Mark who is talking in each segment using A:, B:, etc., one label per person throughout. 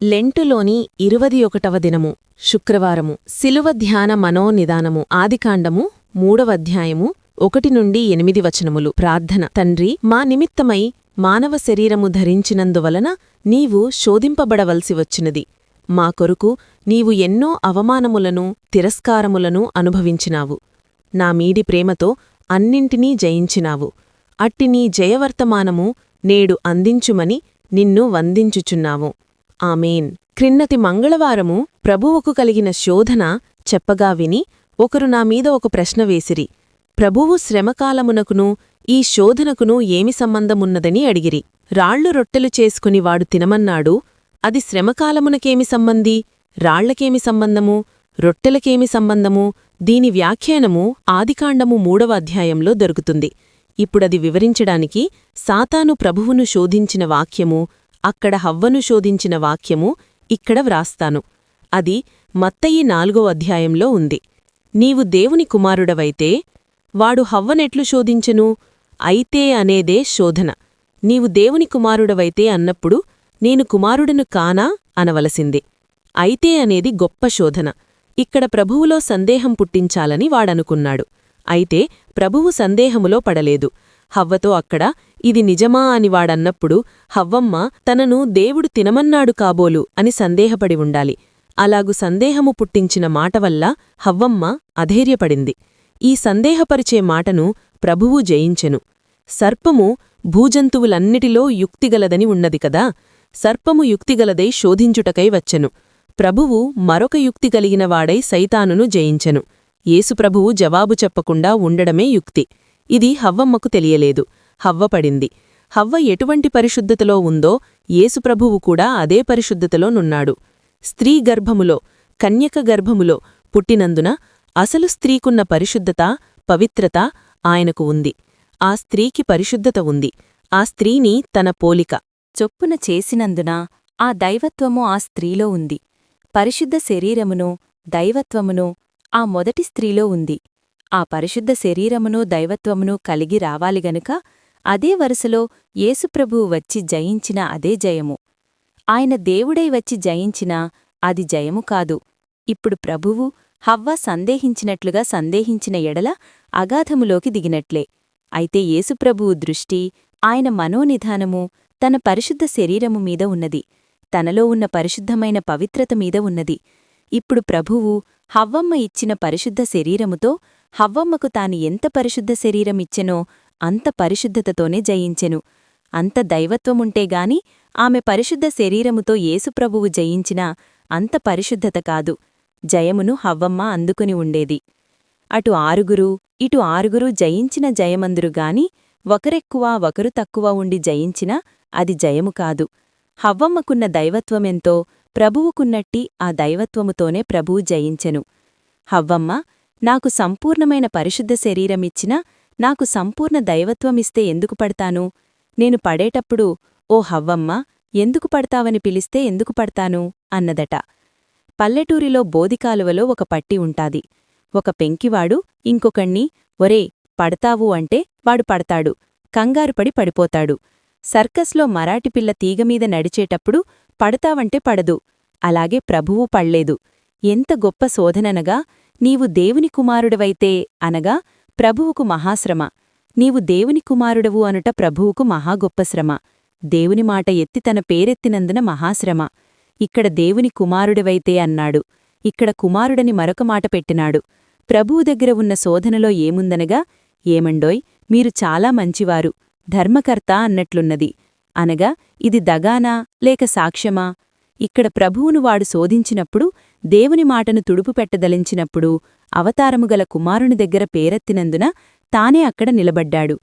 A: లెంటులోని 21వ దినము శుక్రవారము శిలువ ధ్యాన మనోనిదానము ఆదికాండము 3వ అధ్యాయము 1 నుండి 8 వచనములు ప్రార్థన తండ్రి మా నిమిత్తమై మానవ శరీరము ధరించినందువలన నీవు శోధింపబడవలసి వచ్చినది మా కొరకు నీవు ఎన్నో అవమానములను తిరస్కారములను అనుభవించినావు నా మీడి ప్రేమతో అన్నింటినీ జయించినావు అట్టి నీ జయవర్తమానము నేడు అందించుమని నిన్ను వందించుచున్నావు ఆమేన్. క్రిందటి మంగళవారము ప్రభువుకు కలిగిన శోధన చెప్పగా విని ఒకరు నామీద ఒక ప్రశ్న వేసిరి. ప్రభువు శ్రమకాలమునకును ఈ శోధనకును ఏమి సంబంధమున్నదని అడిగిరి. రాళ్లు రొట్టెలు చేసుకుని వాడు తినమన్నాడు. అది శ్రమకాలమునకేమి సంబంధి? రాళ్లకేమి సంబంధము? రొట్టెలకేమి సంబంధము? దీని వ్యాఖ్యానము ఆదికాండము 3వ అధ్యాయంలో దొరుకుతుంది. ఇప్పుడది వివరించడానికి సాతాను ప్రభువును శోధించిన వాక్యము, అక్కడ హవ్వను శోధించిన వాక్యము ఇక్కడ వ్రాస్తాను. అది మత్తయి 4వ అధ్యాయంలో ఉంది. నీవు దేవుని కుమారుడవైతే వాడు హవ్వనెట్లు శోధించెను? అయితే అనేదే శోధన. నీవు దేవుని కుమారుడవైతే అన్నప్పుడు నేను కుమారుడను కానా అనవలసింది. అయితే అనేది గొప్ప శోధన. ఇక్కడ ప్రభువులో సందేహం పుట్టించాలని వాడనుకున్నాడు. అయితే ప్రభువు సందేహములో పడలేదు. హవ్వతో అక్కడ ఇది నిజమా అని వాడన్నప్పుడు హవ్వమ్మ తనను దేవుడు తినమన్నాడు కాబోలు అని సందేహపడి ఉండాలి. అలాగు సందేహము పుట్టించిన మాటవల్ల హవ్వమ్మ అధైర్యపడింది. ఈ సందేహపరిచే మాటను ప్రభువు జయించెను. సర్పము భూజంతువులన్నిటిలో యుక్తిగలదని ఉన్నది కదా. సర్పము యుక్తిగలదై శోధించుటకై వచ్చెను. ప్రభువు మరొక యుక్తి కలిగినవాడై సైతానును జయించెను. యేసుప్రభువు జవాబు చెప్పకుండా ఉండడమే యుక్తి. ఇది హవ్వమ్మకు తెలియలేదు. హవ్వ పడింది. హవ్వ ఎటువంటి పరిశుద్ధతలో ఉందో యేసుప్రభువు కూడా అదే పరిశుద్ధతలో నున్నాడు. స్త్రీ గర్భములో, కన్యక గర్భములో పుట్టినందున అసలు స్త్రీకున్న పరిశుద్ధత, పవిత్రత ఆయనకు ఉంది. ఆ స్త్రీకి పరిశుద్ధత ఉంది. ఆ స్త్రీని తన పోలిక
B: చొప్పున చేసినందున ఆ దైవత్వము ఆ స్త్రీలో ఉంది. పరిశుద్ధ శరీరమును, దైవత్వమును ఆ మొదటి స్త్రీలో ఉంది. ఆ పరిశుద్ధ శరీరమును దైవత్వమును కలిగి రావాలి గనుక అదే వరుసలో యేసుప్రభువు వచ్చి జయించిన అదే జయము. ఆయన దేవుడై వచ్చి జయించినా అది జయము కాదు. ఇప్పుడు ప్రభువు హవ్వ సందేహించినట్లుగా సందేహించిన ఎడల అగాధములోకి దిగినట్లే. అయితే యేసుప్రభువు దృష్టి, ఆయన మనోనిధానము తన పరిశుద్ధ శరీరము మీద ఉన్నది. తనలో ఉన్న పరిశుద్ధమైన పవిత్రత మీద ఉన్నది. ఇప్పుడు ప్రభువు హవ్వమ్మ ఇచ్చిన పరిశుద్ధ శరీరముతో హవ్వమ్మకు తాను ఎంత పరిశుద్ధ శరీరమిచ్చెనో అంత పరిశుద్ధతతోనే జయించెను. అంత దైవత్వముంటేగాని ఆమె పరిశుద్ధ శరీరముతో యేసుప్రభువు జయించినా అంత పరిశుద్ధత కాదు. జయమును హవ్వమ్మ అందుకుని ఉండేది. అటు 6 ఇటు 6 జయించిన జయమందురుగాని ఒకరెక్కువ ఒకరు తక్కువ ఉండి జయించినా అది జయము కాదు. హవ్వమ్మకున్న దైవత్వమెంతో ప్రభువుకున్నట్టి ఆ దైవత్వముతోనే ప్రభువు జయించెను. హవ్వమ్మ నాకు సంపూర్ణమైన పరిశుద్ధ శరీరమిచ్చినా నాకు సంపూర్ణ దైవత్వమిస్తే ఎందుకు పడతాను? నేను పడేటప్పుడు ఓ హవ్వమ్మ ఎందుకు పడతావని పిలిస్తే ఎందుకు పడతాను అన్నదట. పల్లెటూరిలో బోదికాలువలో ఒక పట్టి ఉంటాది. ఒక పెంకివాడు ఇంకొకణ్ణి ఒరే పడతావు అంటే వాడు పడతాడు. కంగారుపడి పడిపోతాడు. సర్కస్లో మరాఠిపిల్ల తీగమీద నడిచేటప్పుడు పడతావంటే పడదు. అలాగే ప్రభువు పళ్లేదు. ఎంత గొప్ప శోధననగా నీవు దేవుని కుమారుడవైతే అనగా ప్రభువుకు మహాశ్రమ. నీవు దేవుని కుమారుడవు అనుట ప్రభువుకు మహాగొప్ప శ్రమ. దేవుని మాట ఎత్తి తన పేరెత్తినందున మహాశ్రమ. ఇక్కడ దేవుని కుమారుడివైతే అన్నాడు. ఇక్కడ కుమారుడని మరొక మాట పెట్టినాడు. ప్రభువు దగ్గర ఉన్న శోధనలో ఏముందనగా ఏమండోయ్ మీరు చాలా మంచివారు, ధర్మకర్త అన్నట్లున్నది. అనగా ఇది దగానా లేక సాక్ష్యమా? ఇక్కడ ప్రభువును వాడు శోధించినప్పుడు, దేవుని మాటను తుడుపు పెట్టదలించినప్పుడు అవతారముగల కుమారుని దగ్గర పేరెత్తినందున తానే అక్కడ నిలబడ్డాడు.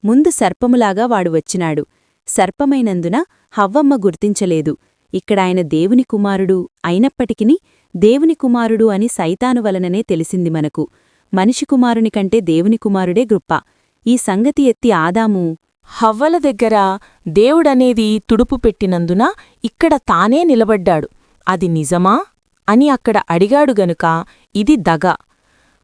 B: ముందు సర్పములాగా వాడు వచ్చినాడు. సర్పమైనందున హవ్వమ్మ గుర్తించలేదు. ఇక్కడాయన దేవుని కుమారుడు అయినప్పటికిని దేవుని కుమారుడు అని సైతాను వలననే తెలిసింది మనకు. మనిషి కుమారుని కంటే దేవుని కుమారుడే గొప్ప. ఈ సంగతి ఎత్తి ఆదాము
A: హవ్వల దగ్గర దేవుడనేది తుడుపు పెట్టినందున ఇక్కడ తానే నిలబడ్డాడు. అది నిజమా అని అక్కడ అడిగాడు గనుక ఇది దగ.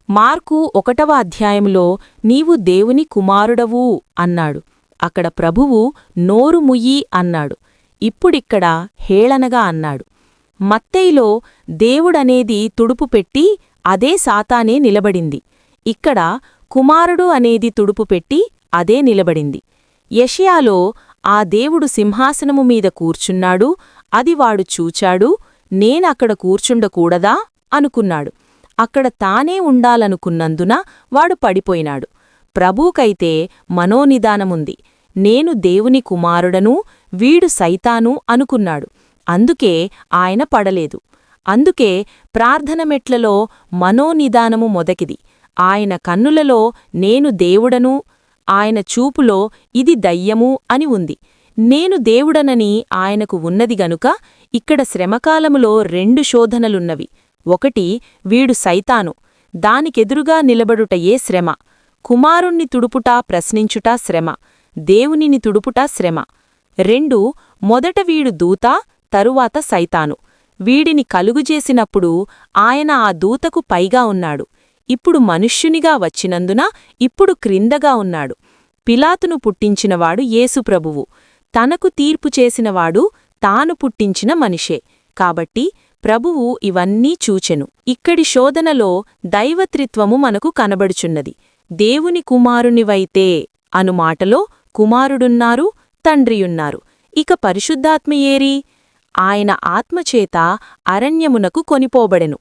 A: మార్కు 1వ అధ్యాయంలో నీవు దేవుని కుమారుడవు అన్నాడు. అక్కడ ప్రభువు నోరు ముయ్యి అన్నాడు. ఇప్పుడిక్కడ హేళనగా అన్నాడు.
B: మత్తయిలో దేవుడనేది తుడుపు పెట్టి అదే సాతానే నిలబడింది. ఇక్కడ కుమారుడు అనేది తుడుపు పెట్టి అదే నిలబడింది. యెషయాలో ఆ దేవుడు సింహాసనము మీద కూర్చున్నాడు, అది వాడు చూచాడు, నేనక్కడ కూర్చుండకూడదా అనుకున్నాడు. అక్కడ తానే ఉండాలనుకున్నందున వాడు పడిపోయినాడు. ప్రభువుకైతే మనోనిదానముంది. నేను దేవుని కుమారుడను, వీడు సైతాను అనుకున్నాడు. అందుకే ఆయన పడలేదు. అందుకే ప్రార్థన మెట్లలో మనోనిదానము మొదటిది. ఆయన కన్నులలో నేను దేవుడను, ఆయన చూపులో ఇది దయ్యము అని ఉంది. నేను దేవుడనని ఆయనకు ఉన్నది గనుక ఇక్కడ శ్రమకాలములో 2 శోధనలున్నవి. ఒకటి, వీడు సైతాను, దానికెదురుగా నిలబడుటయే శ్రమ. కుమారుణ్ణి తుడుపుటా ప్రశ్నించుటా శ్రమ, దేవునిని తుడుపుటా శ్రమ. 2, మొదట వీడు దూత, తరువాత సైతాను. వీడిని కలుగుజేసినప్పుడు ఆయన ఆ దూతకు పైగా ఉన్నాడు. ఇప్పుడు మనుష్యునిగా వచ్చినందున ఇప్పుడు క్రిందగా ఉన్నాడు. పిలాతును పుట్టించినవాడు యేసుప్రభువు. తనకు తీర్పు చేసినవాడు తాను పుట్టించిన మనిషే. కాబట్టి ప్రభువు ఇవన్నీ చూచెను. ఇక్కడి శోధనలో దైవత్రిత్వము మనకు కనబడుచున్నది. దేవుని కుమారునివైతే అను మాటలో కుమారుడున్నారు, తండ్రియున్నారు. ఇక పరిశుద్ధాత్మయేరి? ఆయన ఆత్మచేత అరణ్యమునకు కొనిపోబడెను.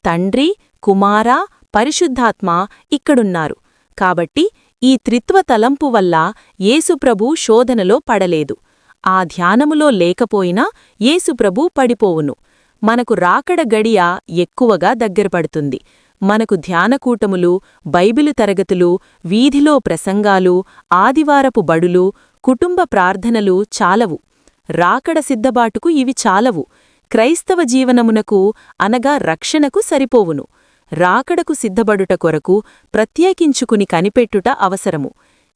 B: తండ్రి, కుమార, పరిశుద్ధాత్మ ఇక్కడున్నారు. కాబట్టి ఈ త్రిత్వ తలంపు వల్ల యేసుప్రభు శోధనలో పడలేదు. ఆ ధ్యానములో లేకపోయినా యేసుప్రభు పడిపోవును. మనకు రాకడ గడియ ఎక్కువగా దగ్గరపడుతుంది. మనకు ధ్యానకూటములు, బైబిలు తరగతులు, వీధిలో ప్రసంగాలు, ఆదివారపు బడులు, కుటుంబ ప్రార్థనలు చాలవు. రాకడ సిద్ధబాటుకు ఇవి చాలవు. క్రైస్తవ జీవనమునకు అనగా రక్షణకు సరిపోవును. రాకడకు సిద్ధబడుట కొరకు ప్రత్యేకించుకుని కనిపెట్టుట అవసరము.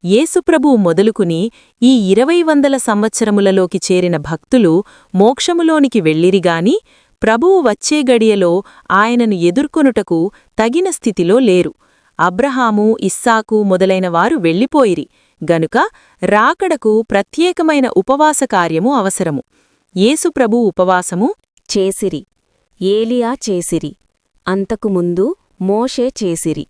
B: యేసుప్రభువు మొదలుకుని ఈ 2000 సంవత్సరములలోకి చేరిన భక్తులు మోక్షములోనికి వెళ్ళిరిగాని ప్రభువు వచ్చే గడియలో ఆయనను ఎదుర్కొనుటకు తగిన స్థితిలో లేరు. అబ్రహాము, ఇస్సాకు మొదలైనవారు వెళ్ళిపోయిరి గనుక రాకడకు ప్రత్యేకమైన ఉపవాస కార్యము అవసరము. యేసుప్రభు ఉపవాసము
A: చేసిరి, ఏలియా చేసిరి, అంతకుముందు మోషే చేసిరి.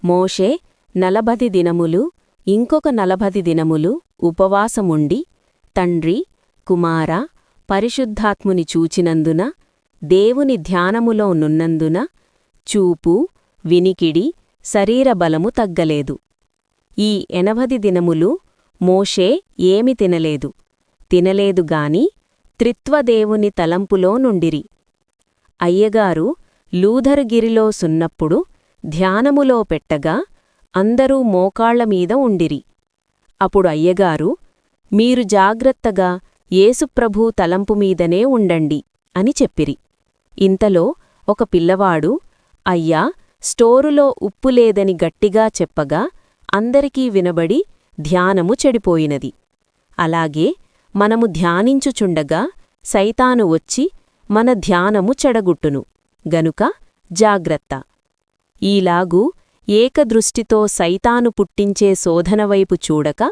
A: మోషే 40 దినములు, ఇంకొక 40 దినములు ఉపవాసముండి తండ్రి, కుమార, పరిశుద్ధాత్ముని చూచినందున, దేవుని ధ్యానములో నున్నందున చూపు, వినికిడి, శరీరబలము తగ్గలేదు. ఈ 80 దినములు మోషే ఏమి తినలేదుగాని త్రిత్వదేవుని తలంపులో నుండిరి. అయ్యగారు లూథరుగిరిలో సున్నప్పుడు ధ్యానములో పెట్టగా అందరూ మోకాళ్లమీద ఉండిరి. అప్పుడు అయ్యగారు, మీరు జాగ్రత్తగా యేసుప్రభూ తలంపుమీదనే ఉండండి అని చెప్పిరి. ఇంతలో ఒక పిల్లవాడు, అయ్యా, స్టోరులో ఉప్పు లేదని గట్టిగా చెప్పగా అందరికీ వినబడి ధ్యానము చెడిపోయినది. అలాగే మనము ధ్యానించుచుండగా సైతాను వచ్చి మన ధ్యానము చెడగుట్టును గనుక జాగ్రత్త. ఈలాగు ఏకదృష్టితో సైతాను పుట్టించే శోధనవైపు చూడక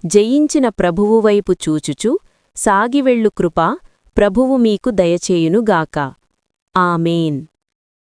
A: జయించిన ప్రభువువైపు చూచుచు సాగివెళ్ళు కృప ప్రభువు మీకు దయచేయునుగాక. ఆమేన్.